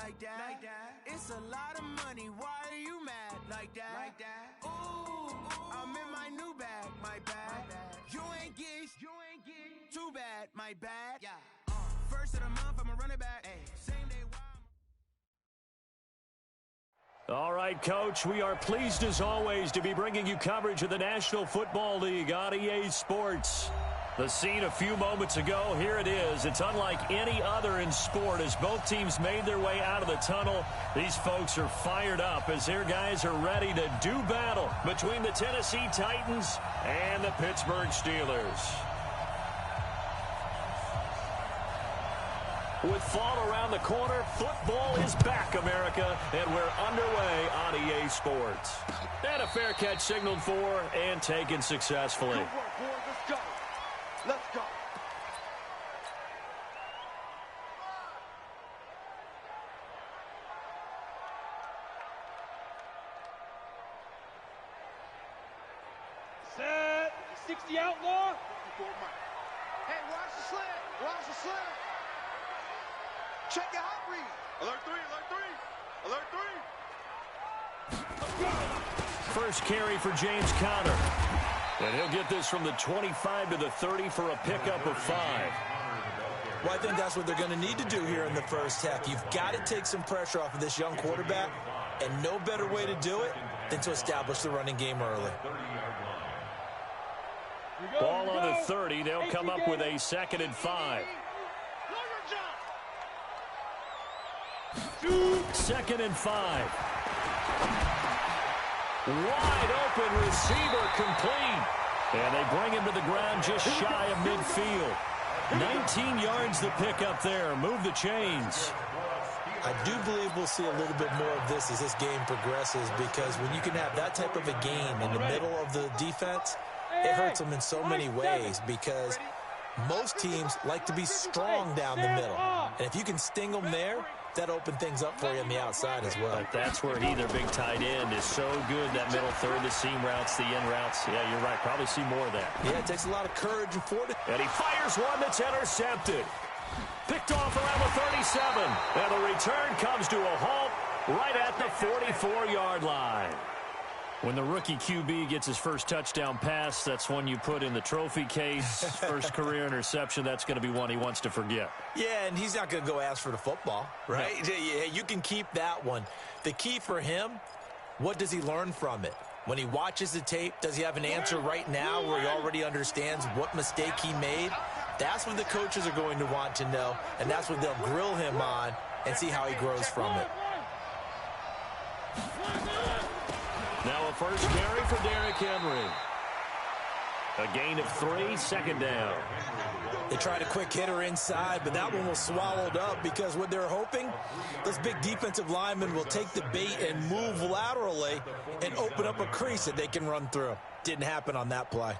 like that. It's a lot of money, why are you mad like that? Ooh, I'm in my new bag, my bad. You ain't get too bad, my bad. First of the month, I'ma run it back. Same day. All right, Coach, we are pleased as always to be bringing you coverage of the National Football League on EA Sports. The scene a few moments ago, here it is. It's unlike any other in sport as both teams made their way out of the tunnel. These folks are fired up as their guys are ready to do battle between the Tennessee Titans and the Pittsburgh Steelers. With fall around the corner, football is back, America, and we're underway on EA Sports. And a fair catch signaled for and taken successfully. Good work, boys. Let's go. Let's go. Set. 60 outlaw. Hey, watch the slant. Watch the slant. Check your hot read. Alert 3, alert 3. Alert 3. First carry for James Conner. And he'll get this from the 25 to the 30 for a pickup of 5. Well, I think that's what they're going to need to do here in the first half. You've got to take some pressure off of this young quarterback, and no better way to do it than to establish the running game early. Ball on the 30. They'll come up with a 2nd and 5. 2nd and 5. Wide open receiver complete. And they bring him to the ground just shy of midfield. 19 yards the pickup there. Move the chains. I do believe we'll see a little bit more of this as this game progresses, because when you can have that type of a game in the middle of the defense, it hurts them in so many ways, because most teams like to be strong down the middle. And if you can sting them there, that opens things up for you on the outside as well. But that's where their big tight end, is so good. That middle third, the seam routes, the in routes. Yeah, you're right. Probably see more of that. Yeah, it takes a lot of courage and fortitude. And he fires one that's intercepted. Picked off around the 37. And the return comes to a halt right at the 44-yard line. When the rookie QB gets his first touchdown pass, that's one you put in the trophy case. First career interception, that's going to be one he wants to forget. Yeah, and he's not going to go ask for the football, right? No. Yeah, you can keep that one. The key for him, what does he learn from it? When he watches the tape, does he have an answer right now where he already understands what mistake he made? That's what the coaches are going to want to know, and that's what they'll grill him on and see how he grows from it. Now a first carry for Derrick Henry. A gain of 3, 2nd down. They tried a quick hitter inside, but that one was swallowed up, because what they're hoping, those big defensive linemen will take the bait and move laterally and open up a crease that they can run through. Didn't happen on that play.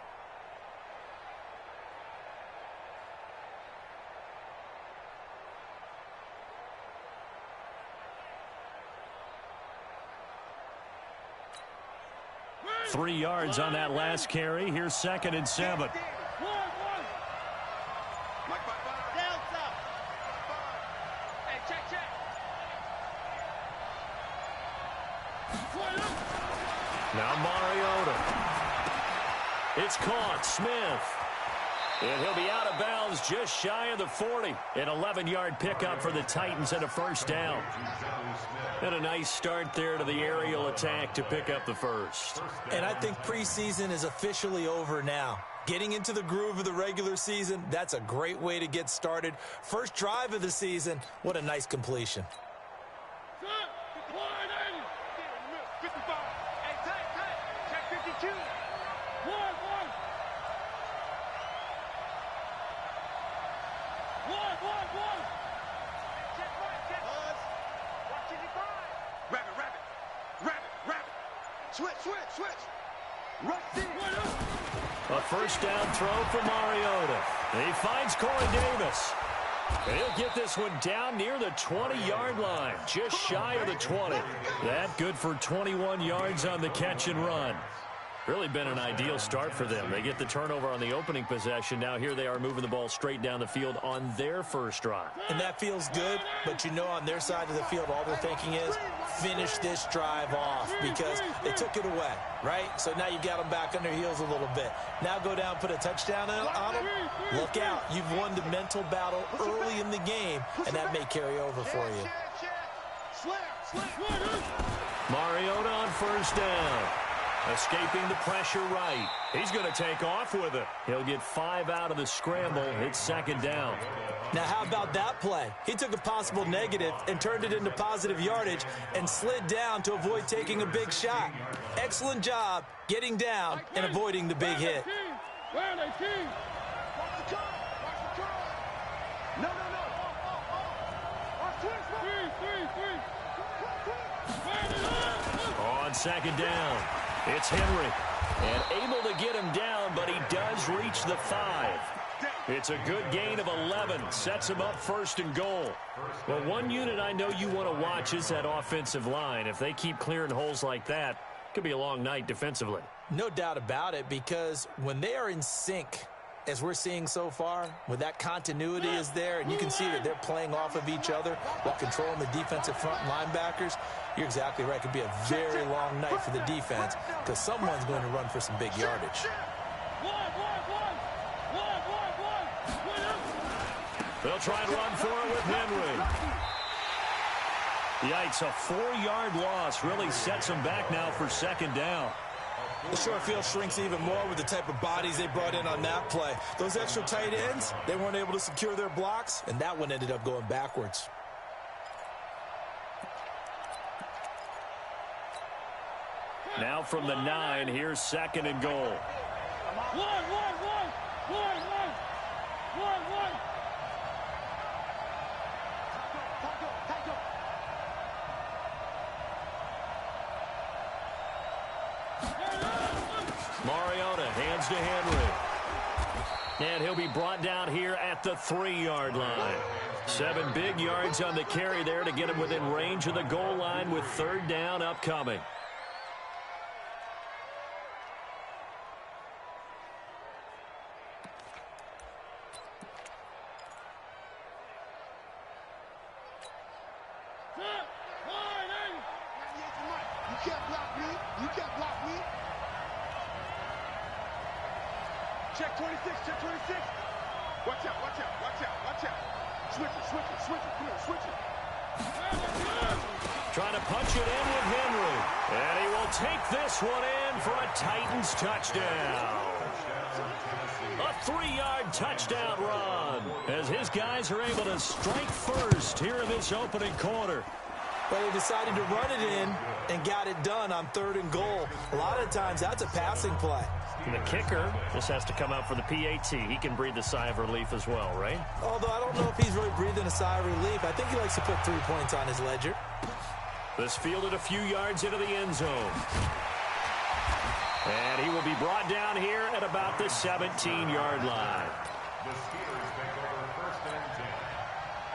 Three yards on that last carry. Here's 2nd and 7. Now Mariota. It's caught. Smith. And he'll be out of bounds just shy of the 40. An 11-yard pickup for the Titans and a first down. And a nice start there to the aerial attack to pick up the first. And I think preseason is officially over now. Getting into the groove of the regular season, that's a great way to get started. First drive of the season, what a nice completion. A first down throw for Mariota. He finds Corey Davis. And he'll get this one down near the 20-yard line, just shy of the 20. That good for 21 yards on the catch and run. Really been an ideal start for them. They get the turnover on the opening possession. Now here they are moving the ball straight down the field on their first drive. And that feels good, but you know on their side of the field, all they're thinking is finish this drive off because they took it away, right? So now you've got them back on their heels a little bit. Now go down, put a touchdown on them. Look out. You've won the mental battle early in the game, and that may carry over for you. Mariota on first down. Escaping the pressure right. He's going to take off with it. He'll get 5 out of the scramble. It's second down. Now, how about that play? He took a possible negative and turned it into positive yardage and slid down to avoid taking a big shot. Excellent job getting down and avoiding the big hit. Where are they, King? Watch the curl. Watch the curl. No. Watch twist. Three. On second down, it's Henry. And able to get him down, but he does reach the 5. It's a good gain of 11. Sets him up first and goal. Well, one unit I know you want to watch is that offensive line. If they keep clearing holes like that, it could be a long night defensively. No doubt about it, because when they are in sync, as we're seeing so far, when that continuity is there, and you can see that they're playing off of each other while controlling the defensive front linebackers, you're exactly right. It could be a very long night for the defense because someone's going to run for some big yardage. They'll try and run for it with Henry. Yikes, a 4-yard loss really sets them back now for second down. The short field shrinks even more with the type of bodies they brought in on that play. Those extra tight ends, they weren't able to secure their blocks, and that one ended up going backwards. Now from the 9, here's second and goal. One. Mariota hands to Henry. And he'll be brought down here at the 3-yard line. 7 big yards on the carry there to get him within range of the goal line with third down upcoming. Check 26. Watch out. Switch it. Come on, switch it. Trying to punch it in with Henry. And he will take this one in for a Titans touchdown. A 3-yard touchdown run as his guys are able to strike first here in this opening quarter. But they decided to run it in and got it done on 3rd and goal. A lot of times that's a passing play. And the kicker just has to come out for the PAT. He can breathe a sigh of relief as well, right? Although I don't know if he's really breathing a sigh of relief. I think he likes to put 3 points on his ledger. This fielded a few yards into the end zone. And he will be brought down here at about the 17-yard line. The Steelers take over 1st and 10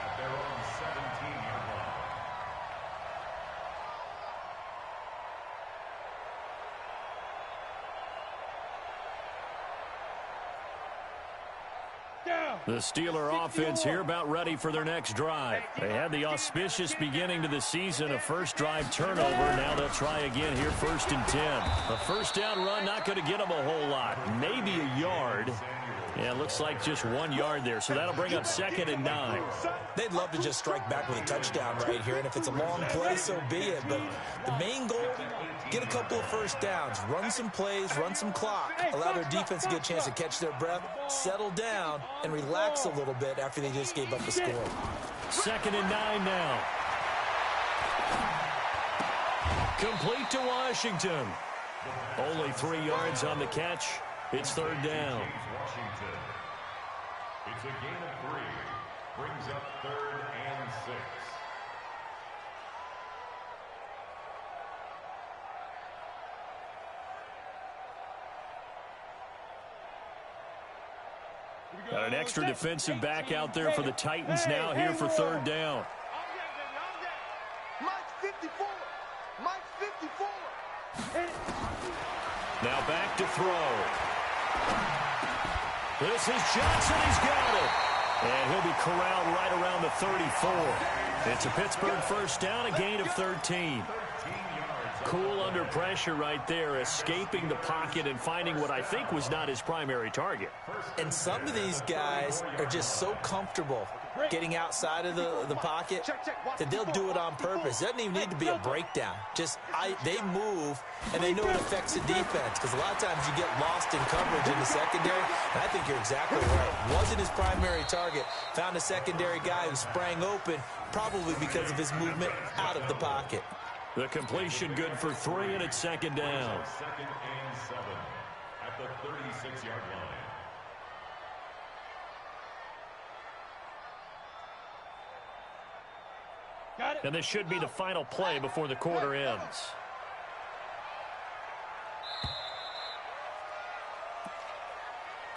at their own 17-yard line. The Steeler offense here about ready for their next drive. They had the auspicious beginning to the season, a first drive turnover. Now they'll try again here 1st and 10. A first down run not going to get them a whole lot. Maybe a yard. Yeah, it looks like just 1 yard there, so that'll bring up 2nd and 9. They'd love to just strike back with a touchdown right here, and if it's a long play, so be it. But the main goal, get a couple of first downs, run some plays, run some clock, allow their defense to get a chance to catch their breath, settle down, and relax a little bit after they just gave up a score. 2nd and 9 now. Complete to Washington. Only 3 yards on the catch. It's 3rd down. Washington. It's a gain of 3. Brings up 3rd and 6. Got an extra defensive back out there for the Titans now here for 3rd down. Mike's 54. Now back to throw. This is Johnson. He's got it. And he'll be corralled right around the 34. It's a Pittsburgh first down, a gain of 13. Cool under pressure right there, escaping the pocket and finding what I think was not his primary target. And some of these guys are just so comfortable getting outside of the pocket that they'll do it on purpose. It doesn't even need to be a breakdown. They move, and they know it affects the defense, because a lot of times you get lost in coverage in the secondary, and I think you're exactly right. Wasn't his primary target. Found a secondary guy who sprang open, probably because of his movement out of the pocket. The completion good for 3, and it's second down. Second and 7 at the 36-yard line. And this should be the final play before the quarter ends.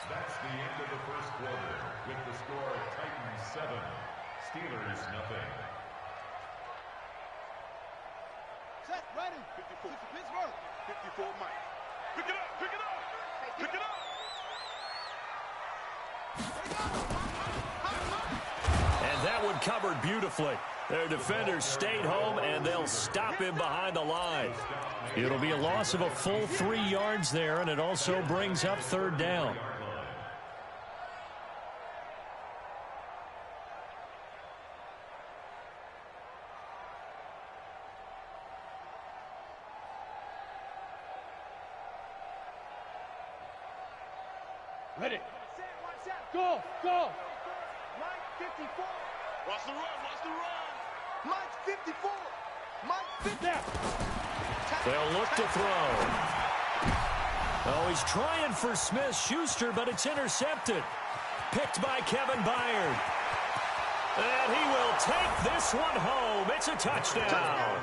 That's the end of the first quarter with the score Titans 7, Steelers nothing. Set, ready. 54. Pittsburgh. 54, Mike. Pick it up, pick it up. Pick it up. And that one covered beautifully. Their defenders stayed home, and they'll stop him behind the line. It'll be a loss of a full 3 yards there, and it also brings up third down. Ready. Go, go. Mike 54. Watch the run, watch the run. Mike 54. Mike 50. They'll look to throw. Oh, he's trying for Smith-Schuster, but it's intercepted. Picked by Kevin Byard. And he will take this one home. It's a touchdown.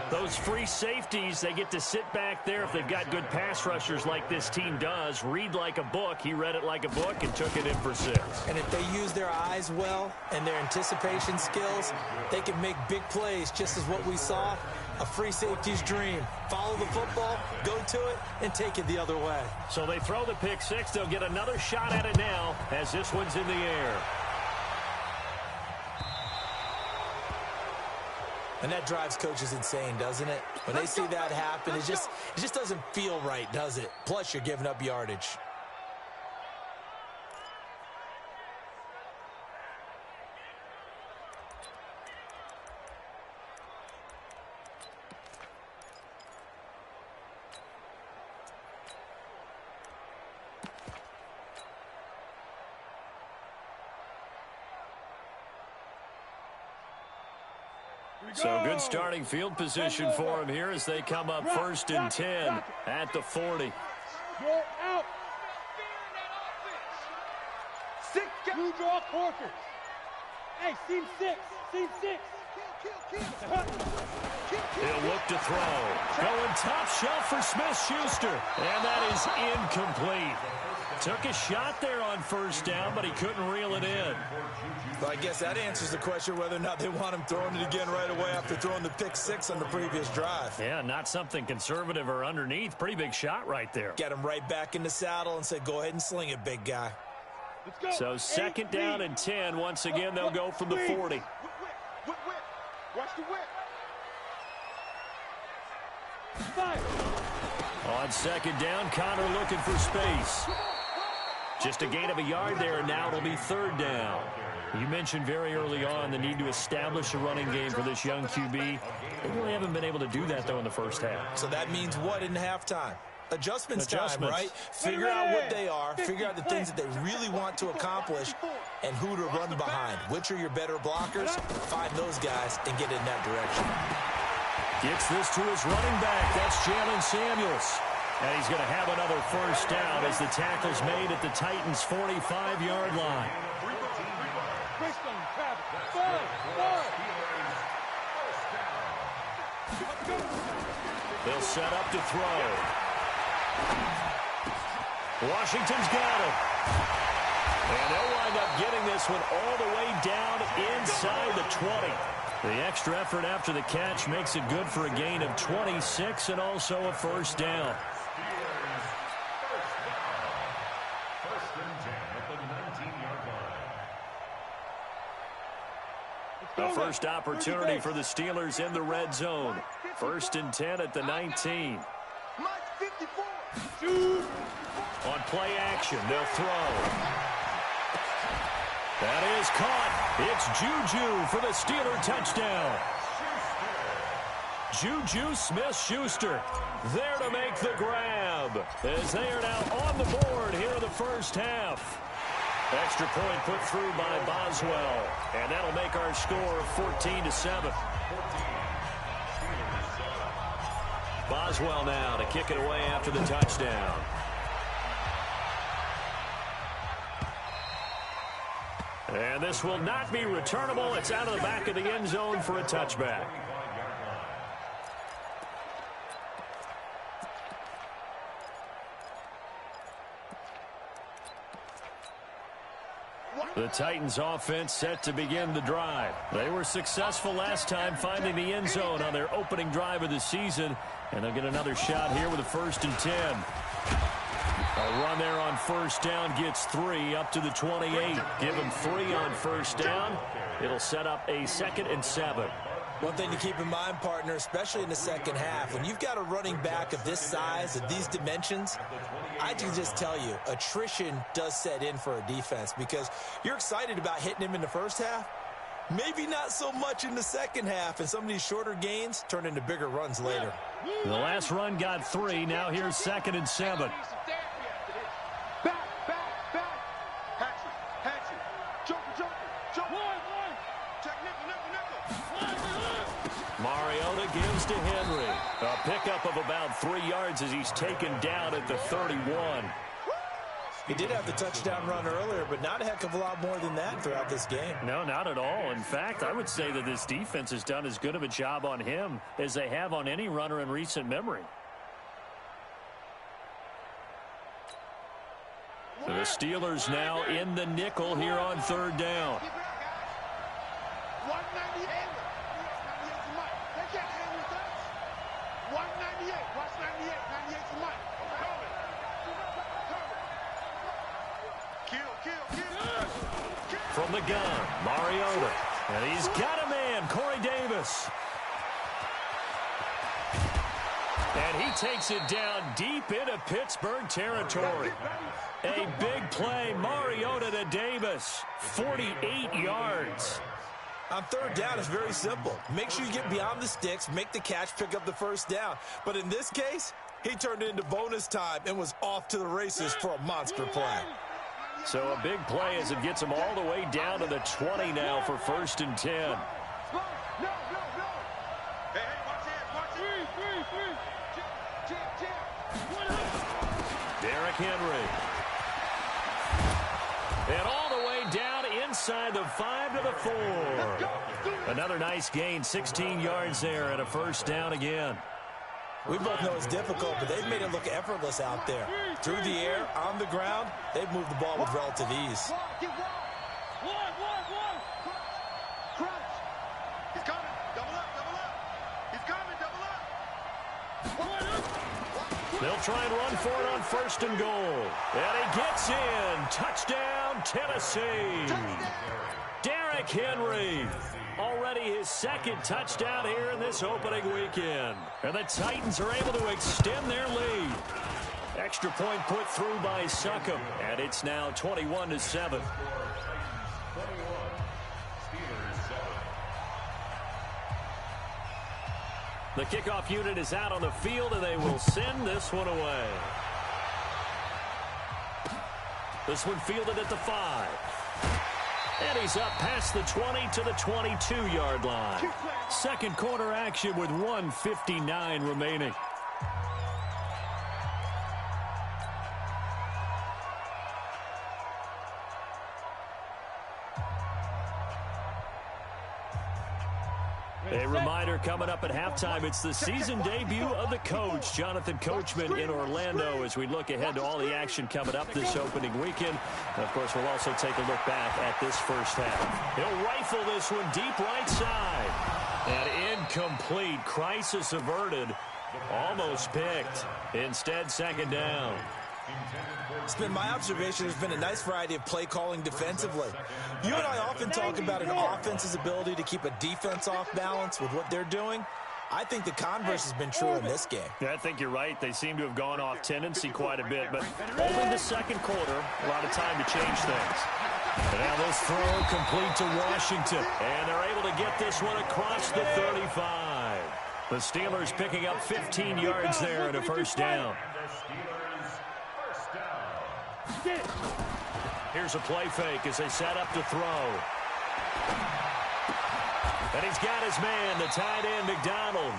Those free safeties, they get to sit back there if they've got good pass rushers like this team does. Read like a book. He read it like a book and took it in for 6. And if they use their eyes well and their anticipation skills, they can make big plays, just as what we saw, a free safety's dream. Follow the football, go to it, and take it the other way. So they throw the pick 6. They'll get another shot at it now as this one's in the air. And that drives coaches insane, doesn't it? When they see that happen, it just doesn't feel right, does it? Plus, you're giving up yardage. So good starting field position for him here as they come up 1st and 10 at the 40. You're out. 6. You draw quarters. Hey, seam 6. Seam 6. He'll look to throw. Going top shelf for Smith-Schuster. And that is incomplete. Took a shot there on first down, but he couldn't reel it in. Well, I guess that answers the question whether or not they want him throwing it again right away after throwing the pick 6 on the previous drive. Yeah, not something conservative or underneath. Pretty big shot right there. Get him right back in the saddle and say, go ahead and sling it, big guy. Let's go. So second down and 10. Once again, they'll go from the 40. Whip. Watch the whip. 5. On second down, Connor looking for space. Just a gain of a yard there, and now it'll be third down. You mentioned very early on the need to establish a running game for this young QB. They really haven't been able to do that, though, in the first half. So that means what in halftime? Adjustments time, right? Figure out what they are, figure out the things that they really want to accomplish, and who to run behind. Which are your better blockers? Find those guys and get in that direction. Gets this to his running back. That's Jalen Samuels. And he's going to have another first down as the tackle's made at the Titans' 45-yard line. They'll set up to throw. Washington's got it. And they'll wind up getting this one all the way down inside the 20. The extra effort after the catch makes it good for a gain of 26 and also a first down. First and 10 at the 19-yard line. The first opportunity for the Steelers in the red zone. First and 10 at the 19. On play action, they'll throw. That is caught. It's Juju for the Steeler touchdown. Juju Smith-Schuster there to make the grab as they are now on the board here in the first half. Extra point put through by Boswell, and that'll make our score 14-7. Boswell now to kick it away after the touchdown. And this will not be returnable. It's out of the back of the end zone for a touchback. The Titans offense set to begin the drive. They were successful last time finding the end zone on their opening drive of the season. And they'll get another shot here with a first and 10. A run there on first down gets 3 up to the 28. Give them 3 on first down. It'll set up a 2nd and 7. One thing to keep in mind, partner, especially in the second half, when you've got a running back of this size, of these dimensions, I can just tell you, attrition does set in for a defense because you're excited about hitting him in the first half. Maybe not so much in the second half, and some of these shorter gains turn into bigger runs later. The last run got 3. Now here's 2nd and 7. Mariota gives to Henry. A pickup of about 3 yards as he's taken down at the 31. He did have the touchdown run earlier, but not a heck of a lot more than that throughout this game. No, not at all. In fact, I would say that this defense has done as good of a job on him as they have on any runner in recent memory. The Steelers now in the nickel here on third down. From the gun, Mariota. And he's got a man, Corey Davis. And he takes it down deep into Pittsburgh territory. A big play, Mariota to Davis. 48 yards. On third down, it's very simple. Make sure you get beyond the sticks, make the catch, pick up the first down. But in this case, he turned it into bonus time and was off to the races for a monster play. So a big play as it gets him all the way down to the 20 now for first and 10. Derrick Henry. And all the way down inside the 5 to the 4. Another nice gain, 16 yards there and a first down again. We both know it's difficult, but they've made it look effortless out there. Through the air, on the ground, they've moved the ball with relative ease. He's coming. Double up, double up. He's coming, double up. They'll try and run for it on first and goal. And he gets in. Touchdown, Tennessee. Derrick Henry. Already his 2nd touchdown here in this opening weekend. And the Titans are able to extend their lead. Extra point put through by Succop. And it's now 21-7. The kickoff unit is out on the field, and they will send this one away. This one fielded at the 5. And he's up past the 20 to the 22-yard line. Second quarter action with 1:59 remaining. A reminder coming up at halftime, it's the season debut of the coach, Jonathan Coachman, in Orlando, as we look ahead to all the action coming up this opening weekend. And of course, we'll also take a look back at this first half. He'll rifle this one deep right side. And incomplete. Crisis averted. Almost picked. Instead, second down. It's been my observation there's been a nice variety of play calling defensively. You and I often talk about an offense's ability to keep a defense off balance with what they're doing. I think the converse has been true in this game. Yeah, I think you're right. They seem to have gone off tendency quite a bit, but only the second quarter, a lot of time to change things. And now this throw complete to Washington, and they're able to get this one across the 35. The Steelers picking up 15 yards there and a first down. Here's a play fake as they set up to throw. And he's got his man, the tight end, McDonald.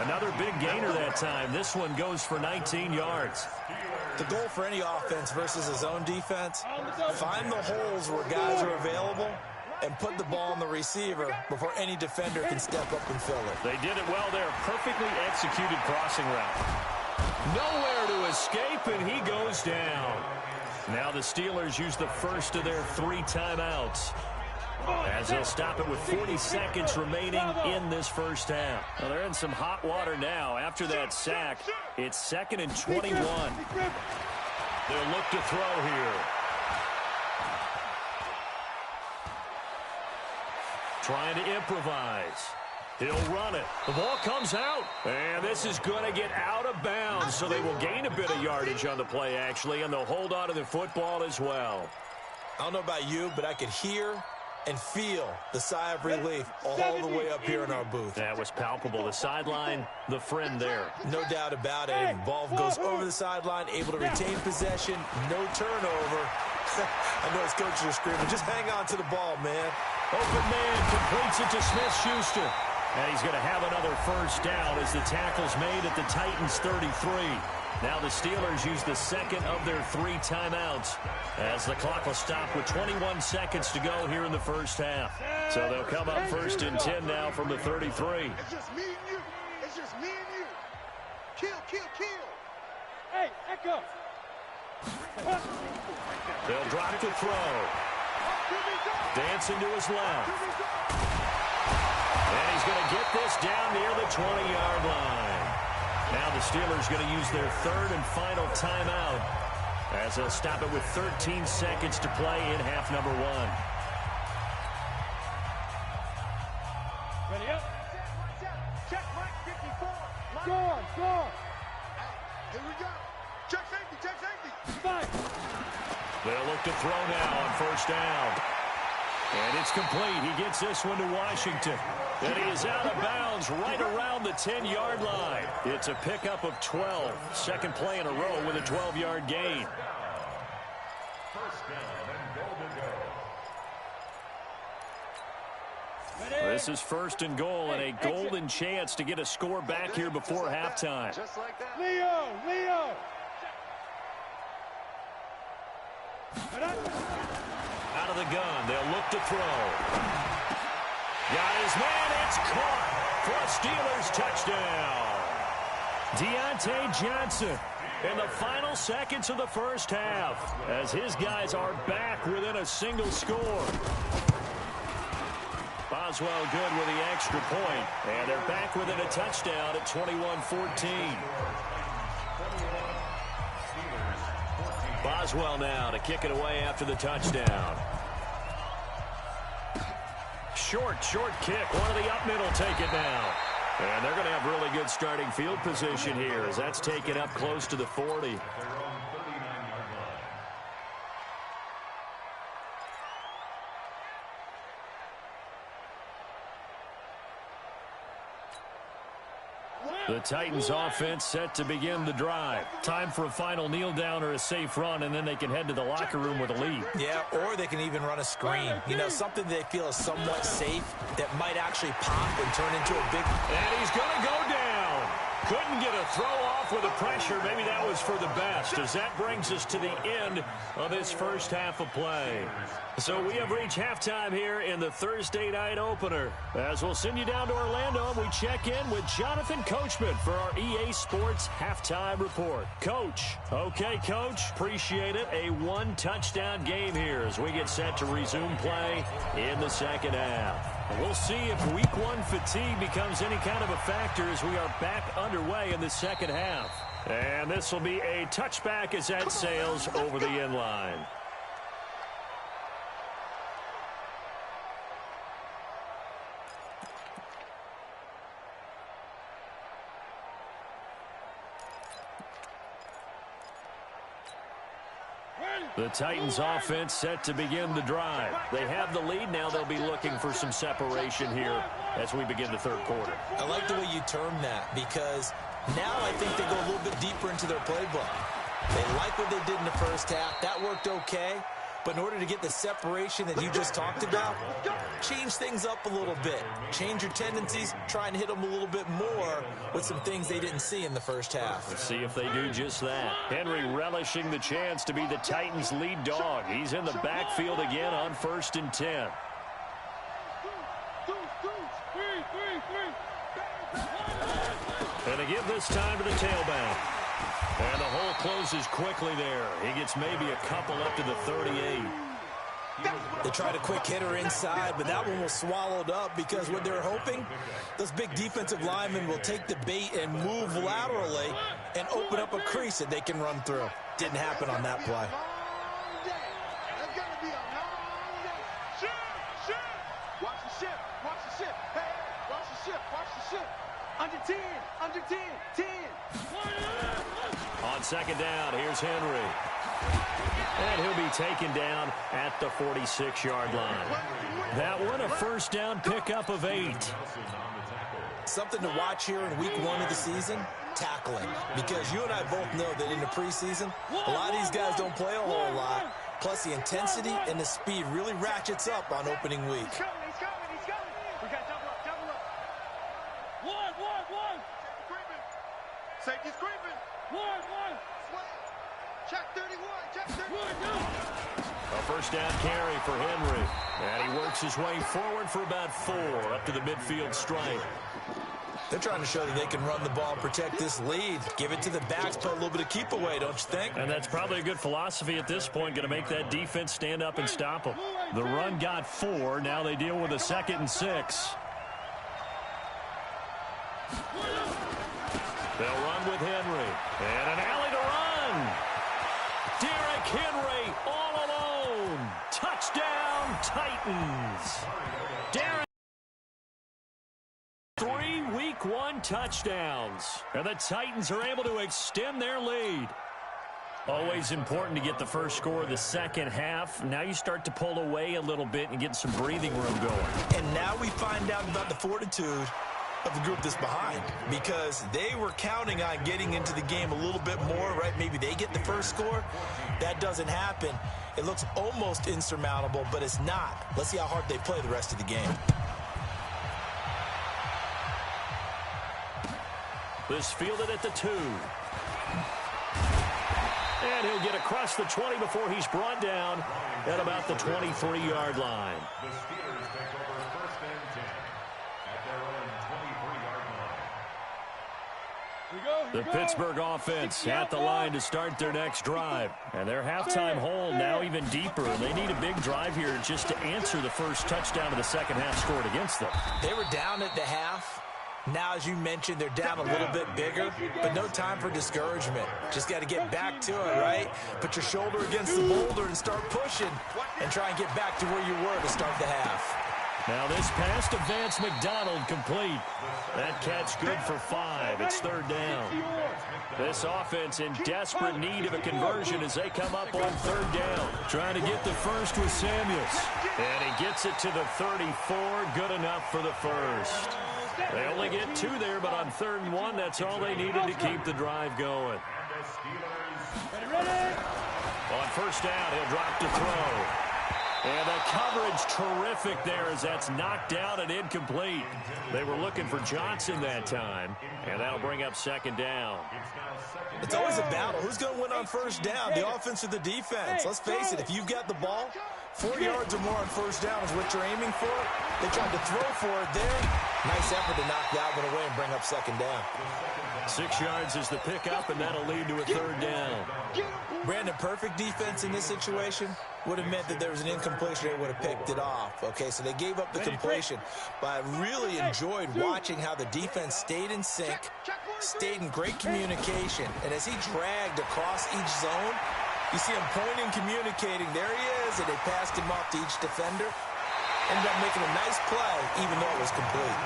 Another big gainer that time. This one goes for 19 yards. The goal for any offense versus his own defense, find the holes where guys are available and put the ball on the receiver before any defender can step up and fill it. They did it well there. Perfectly executed crossing route. Nowhere to escape, and he goes down. Now the Steelers use the first of their 3 timeouts, as they'll stop it with 40 seconds remaining in this first half. Well, they're in some hot water now. After that sack, it's 2nd and 21. They'll look to throw here. Trying to improvise. He'll run it. The ball comes out. And this is going to get out of bounds, so they will gain a bit of yardage on the play, actually, and they'll hold on to the football as well. I don't know about you, but I could hear and feel the sigh of relief all the way up here in our booth. That was palpable. The sideline, the friend there. No doubt about it. And ball goes over the sideline, able to retain possession, no turnover. I know his coaches are screaming, just hang on to the ball, man. Open man completes it to Smith-Schuster. And he's going to have another first down as the tackle's made at the Titans' 33. Now the Steelers use the second of their 3 timeouts as the clock will stop with 21 seconds to go here in the first half. So they'll come up 1st and 10 now from the 33. It's just me and you. It's just me and you. Kill, kill, kill. Hey, Echo. They'll drop to throw. Dancing to his left. And he's going to get this down near the 20-yard line. Now the Steelers going to use their 3rd and final timeout as they'll stop it with 13 seconds to play in half number 1. Ready up. Check Mike 54. Go on, go on. Here we go. Check safety, check safety. Fight. They'll look to throw now on first down. And it's complete. He gets this one to Washington. And he is out of bounds right around the 10-yard line. It's a pickup of 12. Second play in a row with a 12-yard gain. First down and goal to go. This is 1st and goal and a golden chance to get a score back here before halftime. Just like that. Leo. Out of the gun, they'll look to throw. Got his man, it's caught for a Steelers touchdown. Deontay Johnson in the final seconds of the first half as his guys are back within a single score. Boswell good with the extra point, and they're back within a touchdown at 21-14. Boswell now to kick it away after the touchdown. Short kick. One of the up middle take it now. And they're going to have really good starting field position here as that's taken up close to the 40. The Titans offense set to begin the drive. Time for a final kneel down or a safe run, and then they can head to the locker room with a lead. Yeah, or they can even run a screen. You know, something they feel is somewhat safe that might actually pop and turn into a big... And he's going to go down. Couldn't get a throw off with the pressure. Maybe that was for the best, as that brings us to the end of this first half of play. So we have reached halftime here in the Thursday night opener. As we'll send you down to Orlando, and we check in with Jonathan Coachman for our EA Sports Halftime Report. Coach. Okay, Coach. Appreciate it. A one-touchdown game here as we get set to resume play in the second half. We'll see if week one fatigue becomes any kind of a factor as we are back underway in the second half. And this will be a touchback as that sails over the end line. The Titans offense set to begin the drive. They have the lead. Now they'll be looking for some separation here as we begin the third quarter. I like the way you term that, because now I think they go a little bit deeper into their playbook. They like what they did in the first half. That worked okay. But in order to get the separation that you just talked about, change things up a little bit. Change your tendencies, try and hit them a little bit more with some things they didn't see in the first half. Let's see if they do just that. Henry relishing the chance to be the Titans' lead dog. He's in the backfield again on 1st and 10. And they give this time to the tailback. And the hole closes quickly there. He gets maybe a couple up to the 38. They tried a quick hitter inside, but that one was swallowed up because what they're hoping, those big defensive linemen will take the bait and move laterally and open up a crease that they can run through. Didn't happen on that play. Watch the ship. Watch the ship. Hey, watch the ship. Watch the ship. Under 10. Under 10. 10. On second down, here's Henry. And he'll be taken down at the 46-yard line. That one, a first down pickup of 8. Something to watch here in week 1 of the season, tackling. Because you and I both know that in the preseason, a lot of these guys don't play a whole lot. Plus, the intensity and the speed really ratchets up on opening week. He's coming. He's coming. We got double up. One. Safety's creeping. One. Check 31. Check 31. A first down carry for Henry. And he works his way forward for about 4 up to the midfield stripe. They're trying to show that they can run the ball, protect this lead. Give it to the backs, put a little bit of keep away, don't you think? And that's probably a good philosophy at this point, going to make that defense stand up and stop them. The run got 4. Now they deal with a 2nd and 6. They'll run with Henry. And an alley to run. Derrick Henry all alone. Touchdown, Titans. Derrick. 3 week 1 touchdowns. And the Titans are able to extend their lead. Always important to get the first score of the second half. Now you start to pull away a little bit and get some breathing room going. And now we find out about the fortitude of the group that's behind, because they were counting on getting into the game a little bit more, right? Maybe they get the first score. That doesn't happen. It looks almost insurmountable, but it's not. Let's see how hard they play the rest of the game. This fielded at the 2. And he'll get across the 20 before he's brought down at about the 23-yard line. The Steelers take over 1st and 10 at their own 23-yard line. The Pittsburgh offense at the line to start their next drive. And their halftime hole now even deeper. And they need a big drive here just to answer the first touchdown of the second half scored against them. They were down at the half. Now, as you mentioned, they're down a little bit bigger, but no time for discouragement. Just got to get back to it, right? Put your shoulder against the boulder and start pushing and try and get back to where you were to start the half. Now this pass to Vance McDonald complete. That catch good for 5. It's 3rd down. This offense in desperate need of a conversion as they come up on 3rd down. Trying to get the first with Samuels. And he gets it to the 34. Good enough for the first. They only get 2 there, but on 3rd and 1, that's all they needed to keep the drive going. On 1st down, he'll drop to throw. And the coverage terrific there as that's knocked down and incomplete. They were looking for Johnson that time, and that'll bring up second down. It's always a battle. Who's going to win on first down, the offense or the defense? Let's face it, if you've got the ball, 4 yards or more on first down is what you're aiming for. They tried to throw for it there. Nice effort to knock that one away and bring up second down. 6 yards is the pickup, and that'll lead to a third down. Brandon, perfect defense in this situation would have meant that there was an incompletion. They would have picked it off. Okay, so they gave up the completion. But I really enjoyed watching how the defense stayed in sync, stayed in great communication. And as he dragged across each zone, you see him pointing, communicating. There he is, and they passed him off to each defender. Ended up making a nice play, even though it was complete.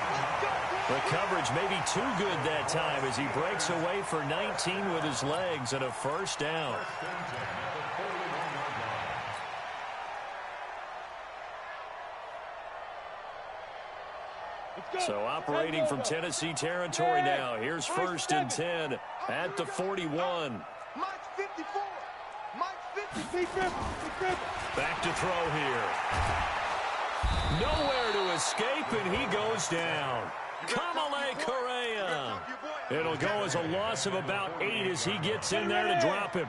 The coverage may be too good that time as he breaks away for 19 with his legs and a first down. So operating from Tennessee territory now. Here's first and 10 at the 41. Mike's 54. Mike's 50. Back to throw here. Nowhere to escape, and he goes down. Kamale Correa. It'll go as a loss of about 8 as he gets in there to drop him.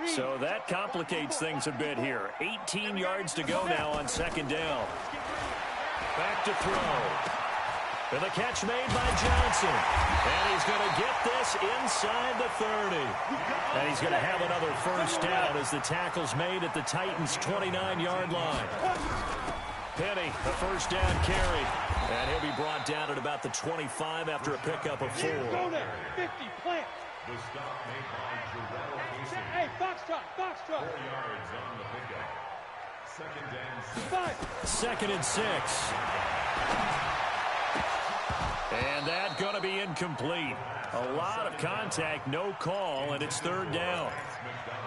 So that complicates things a bit here. 18 yards to go now on second down. Back to throw. And the catch made by Johnson. And he's going to get this inside the 30. And he's going to have another first down as the tackle's made at the Titans' 29-yard line. Penny, the first down carry. And he'll be brought down at about the 25 after a pickup of 4. Go there. 50, plant. The stop made by Jarrell Casey. Hey, Foxtrot. 4 yards on the pickup. Second and 6. 5. Second and 6. And that's going to be incomplete. A lot of contact, no call, and it's third down.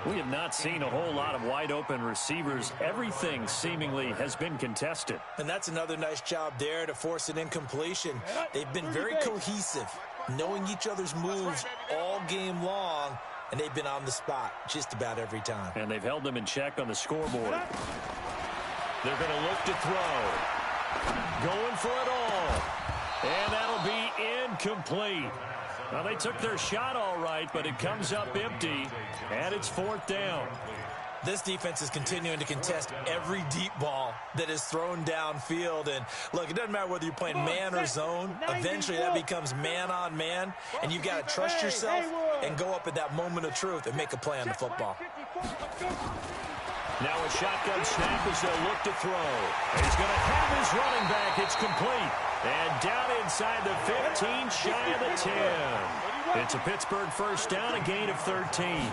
We have not seen a whole lot of wide-open receivers. Everything seemingly has been contested. And that's another nice job there to force an incompletion. They've been very cohesive, knowing each other's moves all game long, and they've been on the spot just about every time. And they've held them in check on the scoreboard. They're going to look to throw. Going for it all. And that'll be incomplete. Well, they took their shot all right, but it comes up empty, and it's fourth down. This defense is continuing to contest every deep ball that is thrown downfield. And, look, it doesn't matter whether you're playing man or zone. Eventually that becomes man-on-man, and you've got to trust yourself and go up at that moment of truth and make a play on the football. Now a shotgun snap as they'll look to throw. He's going to have his running back. It's complete. And down inside the 15, shy of the 10. It's a Pittsburgh first down, a gain of 13.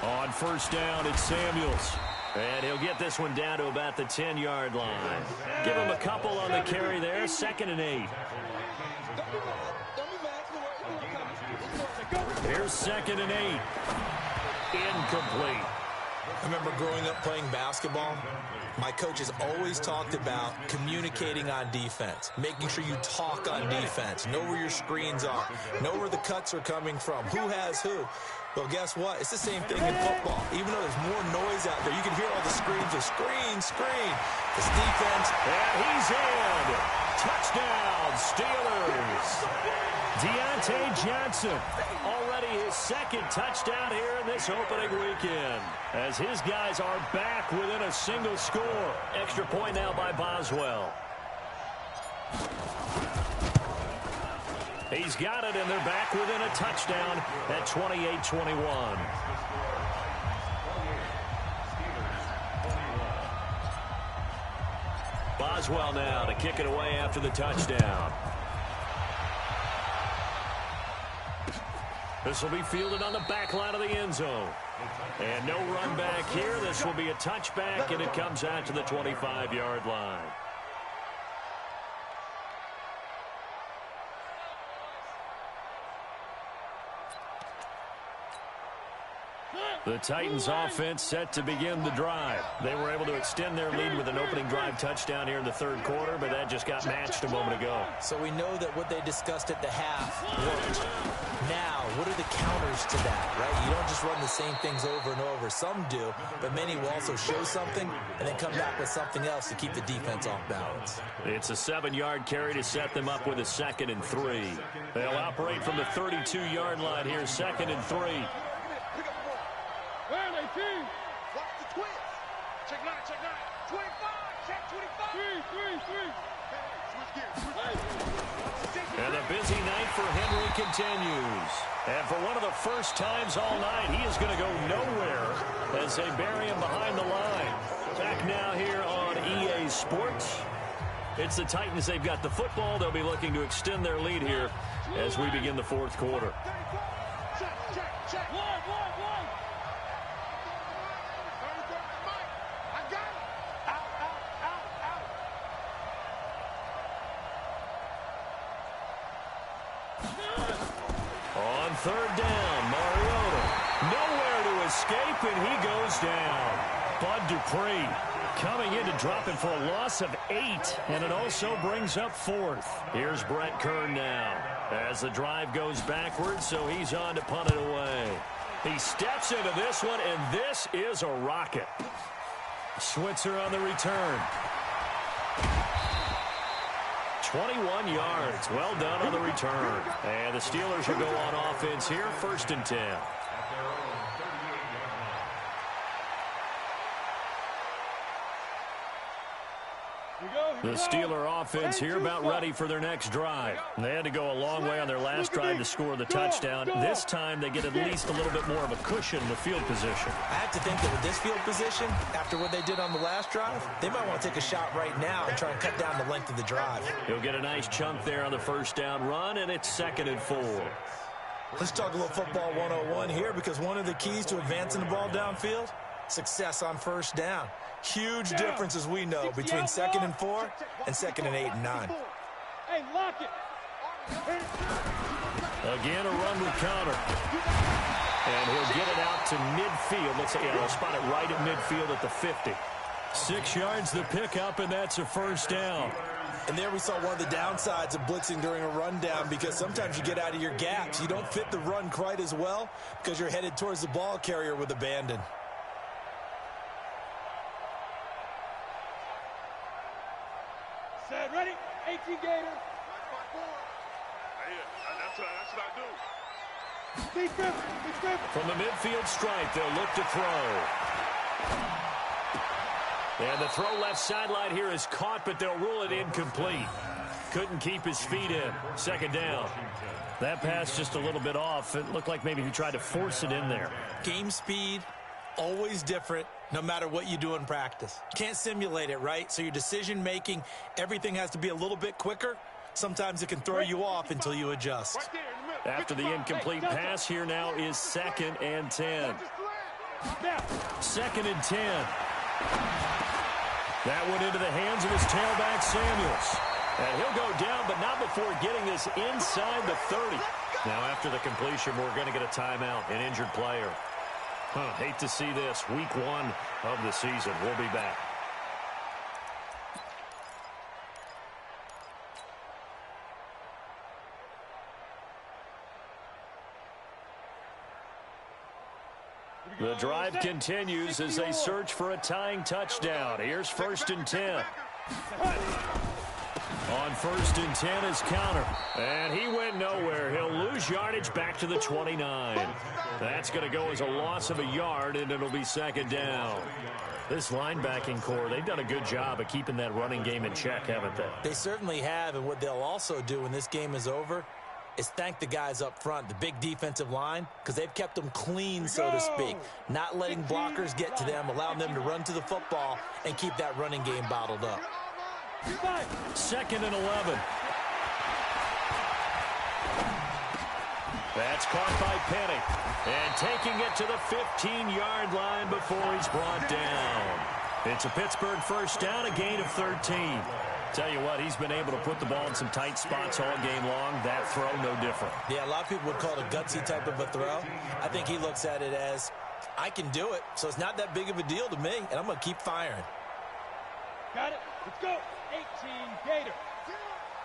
On first down, it's Samuels. And he'll get this one down to about the 10-yard line. Give him a couple on the carry there. Second and 8. Here's second and 8. Incomplete. I remember growing up playing basketball. My coaches always talked about communicating on defense, making sure you talk on defense, know where your screens are, know where the cuts are coming from, who has who. Well, guess what? It's the same thing in football. Even though there's more noise out there, you can hear all the screams of screen. This defense. And he's in. Touchdown, Steelers. Deontay Johnson, already his second touchdown here in this opening weekend, as his guys are back within a single score. Extra point now by Boswell. He's got it, and they're back within a touchdown at 28-21. Boswell now to kick it away after the touchdown. This will be fielded on the back line of the end zone. And no run back here. This will be a touchback, and it comes out to the 25-yard line. The Titans offense set to begin the drive. They were able to extend their lead with an opening drive touchdown here in the third quarter, but that just got matched a moment ago. So we know that what they discussed at the half worked. Now, what are the counters to that, right? You don't just run the same things over and over. Some do, but many will also show something and then come back with something else to keep the defense off balance. It's a 7-yard carry to set them up with a 2nd and 3. They'll operate from the 32-yard line here, 2nd and 3. Where are they, team? Watch the twist. Check 9, check 9. 25, check 25. 3. Switch gears. And the busy night for Henry continues. And for one of the first times all night, he is going to go nowhere as they bury him behind the line. Back now here on EA Sports. It's the Titans. They've got the football. They'll be looking to extend their lead here as we begin the fourth quarter. Check. One. I got it. Out. On third down, Mariota. Nowhere to escape, and he goes down. Bud Dupree coming in to drop him for a loss of 8, and it also brings up 4th. Here's Brett Kern now as the drive goes backwards, so he's on to punt it away. He steps into this one, and this is a rocket. Switzer on the return. 21 yards. Well done on the return. And the Steelers will go on offense here, 1st and 10. The Steeler offense here about ready for their next drive. They had to go a long way on their last drive to score the touchdown. This time they get at least a little bit more of a cushion in the field position. I have to think that with this field position, after what they did on the last drive, they might want to take a shot right now and try and cut down the length of the drive. He'll get a nice chunk there on the first down run, and it's 2nd and 4. Let's talk a little football 101 here, because one of the keys to advancing the ball downfield, success on first down. Huge difference, as we know, between 2nd and 4 and 2nd and 8 and 9. Hey, lock it. Again, a run with Conner. And he'll get it out to midfield. Let's say, he'll spot it right at midfield at the 50. 6 yards the pickup, and that's a first down. And there we saw one of the downsides of blitzing during a rundown, because sometimes you get out of your gaps. You don't fit the run quite as well because you're headed towards the ball carrier with abandon. Set, ready? 18 Gator. That's what I do. Steve Griffin. From the midfield stripe, they'll look to throw. And the throw left sideline here is caught, but they'll rule it incomplete. Couldn't keep his feet in. 2nd down. That pass just a little bit off. It looked like maybe he tried to force it in there. Game speed, always different, no matter what you do in practice. Can't simulate it, right? So your decision-making, everything has to be a little bit quicker. Sometimes it can throw you off until you adjust. After the incomplete pass, here now is 2nd and 10. 2nd and 10. That went into the hands of his tailback, Samuels. And he'll go down, but not before getting this inside the 30. Now, after the completion, we're going to get a timeout, an injured player. Hate to see this. Week 1 of the season. We'll be back. The drive continues as they search for a tying touchdown. Here's 1st and 10. On 1st and 10 is Conner. And he went nowhere. He'll lose yardage back to the 29. That's going to go as a loss of a yard, and it'll be 2nd down. This linebacking core, they've done a good job of keeping that running game in check, haven't they? They certainly have, and what they'll also do when this game is over is thank the guys up front, the big defensive line, because they've kept them clean, so to speak. Not letting blockers get to them, allowing them to run to the football and keep that running game bottled up. 2nd and 11. That's caught by Penny. And taking it to the 15-yard line before he's brought down. It's a Pittsburgh first down, a gain of 13. Tell you what, he's been able to put the ball in some tight spots all game long. That throw, no different. Yeah, a lot of people would call it a gutsy type of a throw. I think he looks at it as I can do it, so it's not that big of a deal to me, and I'm going to keep firing. Got it. Let's go. 18 Gator.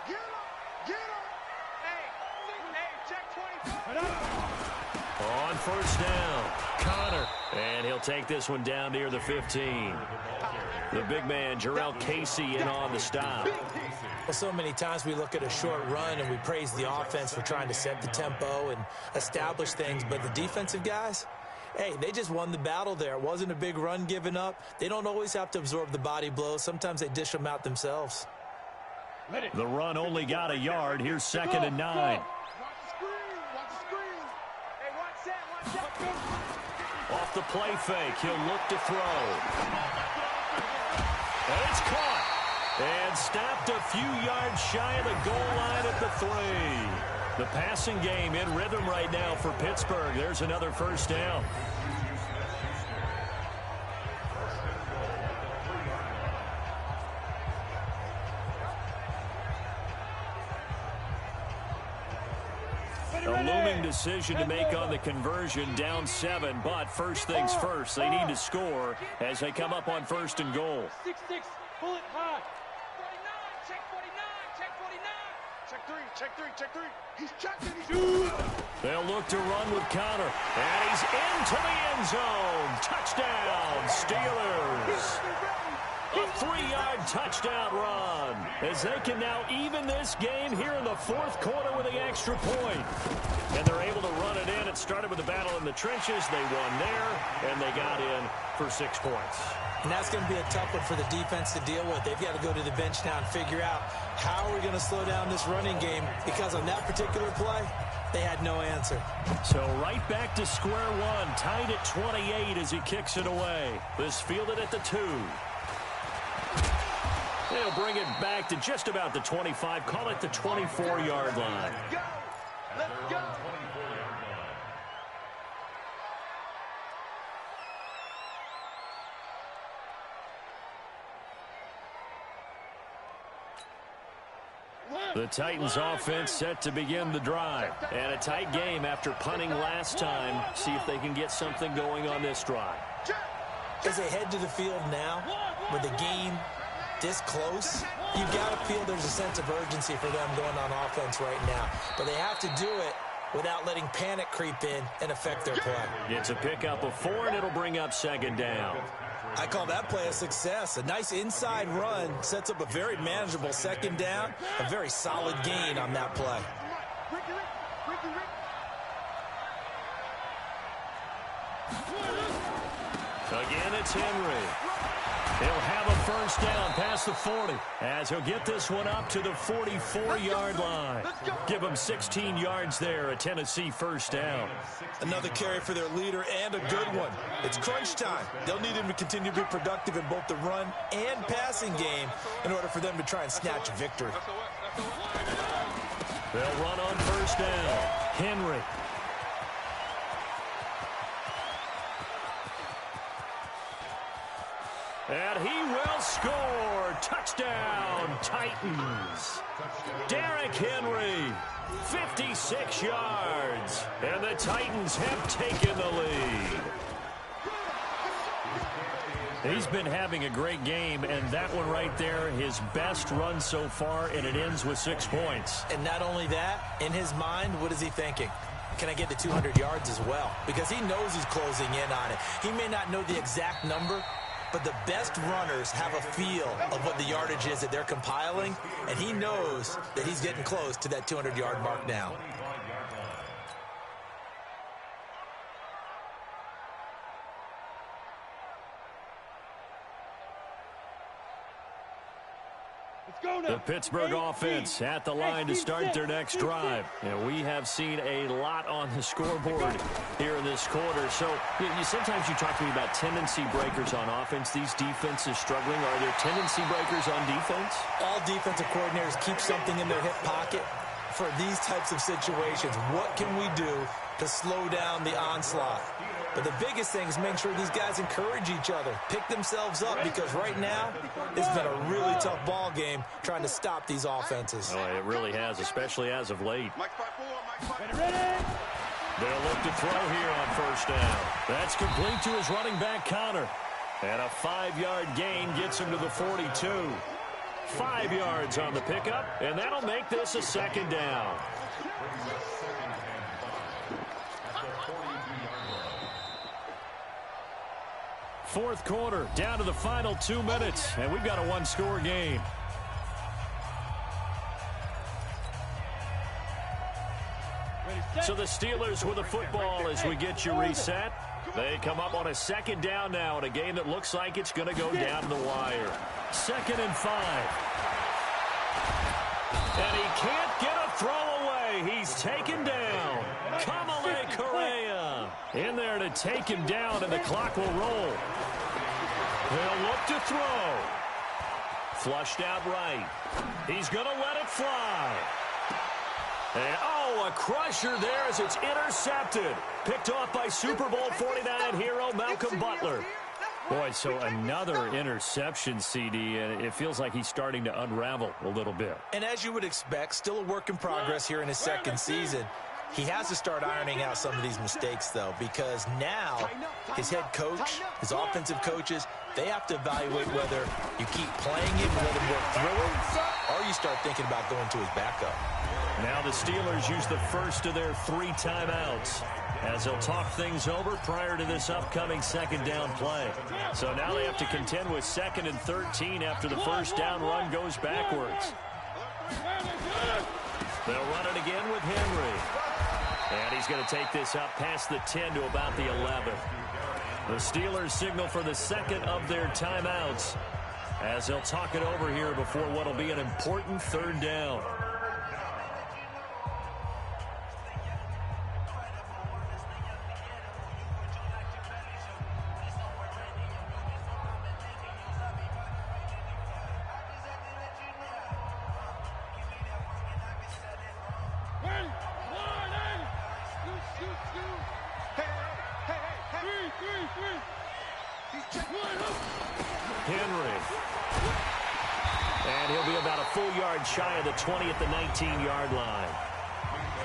Get him! Get him! Hey, check 24. On first down, Connor. And he'll take this one down near the 15. The big man, Jarrell Casey, in on the stop. Well, so many times we look at a short run and we praise the offense for trying to set the tempo and establish things, but the defensive guys, hey, they just won the battle there. It wasn't a big run given up. They don't always have to absorb the body blows. Sometimes they dish them out themselves. The run only got a yard. Here's 2nd and 9. Watch the screen! Watch the screen! Hey, watch that! Off the play fake, he'll look to throw. And it's caught. And stopped a few yards shy of the goal line at the 3. The passing game in rhythm right now for Pittsburgh. There's another first down. A looming decision to make on the conversion, down 7, but first things first, they need to score as they come up on 1st and goal. 6-6, pull it high. 49, check 49, check 49. Check 3. He's checking. He's They'll look to run with Connor, and he's into the end zone. Touchdown, Steelers. A 3-yard touchdown run as they can now even this game here in the 4th quarter with the extra point. And they're able to run it in. It started with a battle in the trenches. They won there, and they got in for 6 points. And that's going to be a tough one for the defense to deal with. They've got to go to the bench now and figure out how are we going to slow down this running game, because on that particular play, they had no answer. So right back to square one, tied at 28 as he kicks it away. This fielded at the 2. They'll bring it back to just about the 25, call it the 24-yard line. Go! Let's go! The Titans offense set to begin the drive. And a tight game after punting last time. See if they can get something going on this drive. As they head to the field now, with the game this close, you got to feel there's a sense of urgency for them going on offense right now. But they have to do it without letting panic creep in and affect their play. It's a pickup of 4, and it'll bring up 2nd down. I call that play a success. A nice inside run sets up a very manageable 2nd down, a very solid gain on that play. Again, it's Henry. He'll have a first down past the 40 as he'll get this one up to the 44-yard line. Give him 16 yards there, a Tennessee first down. Another carry for their leader and a good one. It's crunch time. They'll need him to continue to be productive in both the run and passing game in order for them to try and snatch a victory. They'll run on first down. Henry. And he will score. Touchdown, Titans. Derrick Henry, 56 yards. And the Titans have taken the lead. He's been having a great game, and that one right there, his best run so far, and it ends with 6 points. And not only that, in his mind, what is he thinking? Can I get to 200 yards as well? Because he knows he's closing in on it. He may not know the exact number, but the best runners have a feel of what the yardage is that they're compiling, and he knows that he's getting close to that 200-yard mark now. The Pittsburgh offense at the line to start their next drive. And we have seen a lot on the scoreboard here in this quarter. So sometimes you talk to me about tendency breakers on offense. These defenses struggling. Are there tendency breakers on defense? All defensive coordinators keep something in their hip pocket for these types of situations. What can we do to slow down the onslaught? But the biggest thing is make sure these guys encourage each other, pick themselves up, because right now it's been a really tough ball game trying to stop these offenses. Oh, it really has, especially as of late. Mike 5-4, Mike 5-4. Ready? They'll look to throw here on first down. That's complete to his running back, Connor. And a 5-yard gain gets him to the 42. 5 yards on the pickup, and that'll make this a second down. Fourth quarter, down to the final 2 minutes, and we've got a one-score game. So the Steelers with the football as we get you reset. They come up on a second down now in a game that looks like it's going to go down the wire. 2nd and 5. And he can't get a throw away. He's taken down. Kamale Correa in there to take him down, and the clock will roll. They'll look to throw. Flushed out right. He's going to let it fly. And, a crusher there as it's intercepted. Picked off by Super Bowl 49 hero Malcolm Butler. Boy, so another interception, CD, and it feels like he's starting to unravel a little bit. And as you would expect, still a work in progress here in his second season. He has to start ironing out some of these mistakes, though, because now his head coach, his offensive coaches, they have to evaluate whether you keep playing him and let him work through it, or you start thinking about going to his backup. Now the Steelers use the first of their 3 timeouts as they'll talk things over prior to this upcoming second down play. So now they have to contend with 2nd and 13 after the first down run goes backwards. They'll run it again with Henry. And he's going to take this up past the 10 to about the 11. The Steelers signal for the second of their timeouts as they'll talk it over here before what will be an important third down. Henry. And he'll be about a full yard shy of the 20 at the 19-yard line.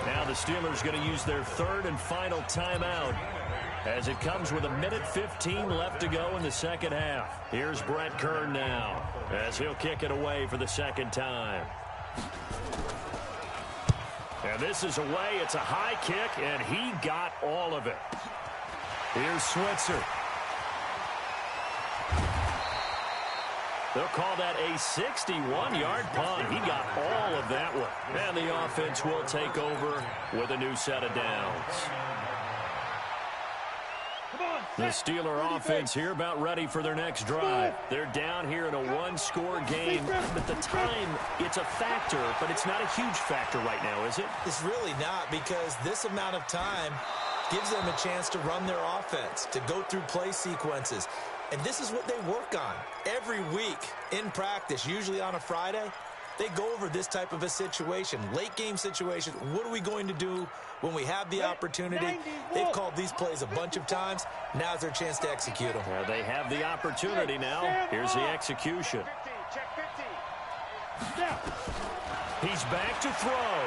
Now the Steelers going to use their 3rd and final timeout as it comes with 1:15 left to go in the second half. Here's Brett Kern now as he'll kick it away for the second time. And this is away. It's a high kick, and he got all of it. Here's Switzer. They'll call that a 61-yard punt. He got all of that one. And the offense will take over with a new set of downs. The Steeler offense here about ready for their next drive. They're down here in a one-score game. At the time, it's a factor, but it's not a huge factor right now, is it? It's really not, because this amount of time gives them a chance to run their offense, to go through play sequences. And this is what they work on every week in practice, usually on a Friday. They go over this type of a situation, late game situation. What are we going to do when we have the opportunity? They've called these plays a bunch of times. Now's their chance to execute them. Well, they have the opportunity now. Here's the execution. He's back to throw.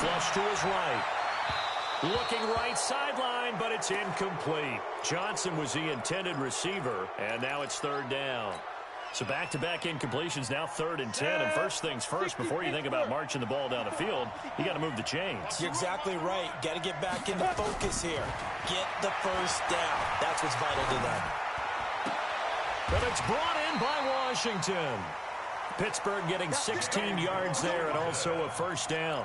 Flush to his right. Looking right sideline, but it's incomplete. Johnson was the intended receiver, and now it's 3rd down. So back-to-back incompletions, now 3rd and 10. And first things first, before you think about marching the ball down the field, you got to move the chains. You're exactly right. Got to get back into focus here. Get the first down. That's what's vital to them. But it's brought in by Washington. Pittsburgh getting 16 yards there and also a first down.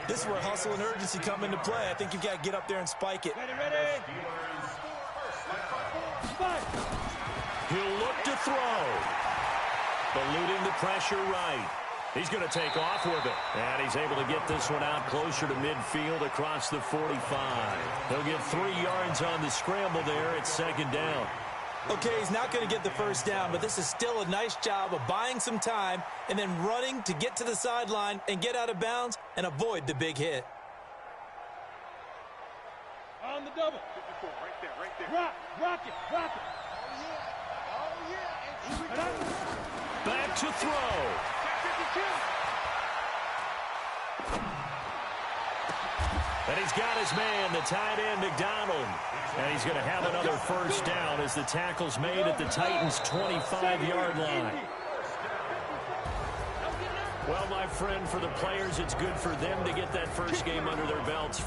This is where hustle and urgency come into play. I think you've got to get up there and spike it. Ready. He'll look to throw. Eluding the pressure right. He's going to take off with it. And he's able to get this one out closer to midfield across the 45. He'll get 3 yards on the scramble there at 2nd down. Okay, he's not going to get the first down, but this is still a nice job of buying some time and then running to get to the sideline and get out of bounds and avoid the big hit. On the double. 54, right there. Rock it. Oh, yeah. Back to throw. And he's got his man, the tight end, McDonald. And he's going to have another first down as the tackle's made at the Titans' 25-yard line. Well, my friend, for the players, it's good for them to get that first game under their belts.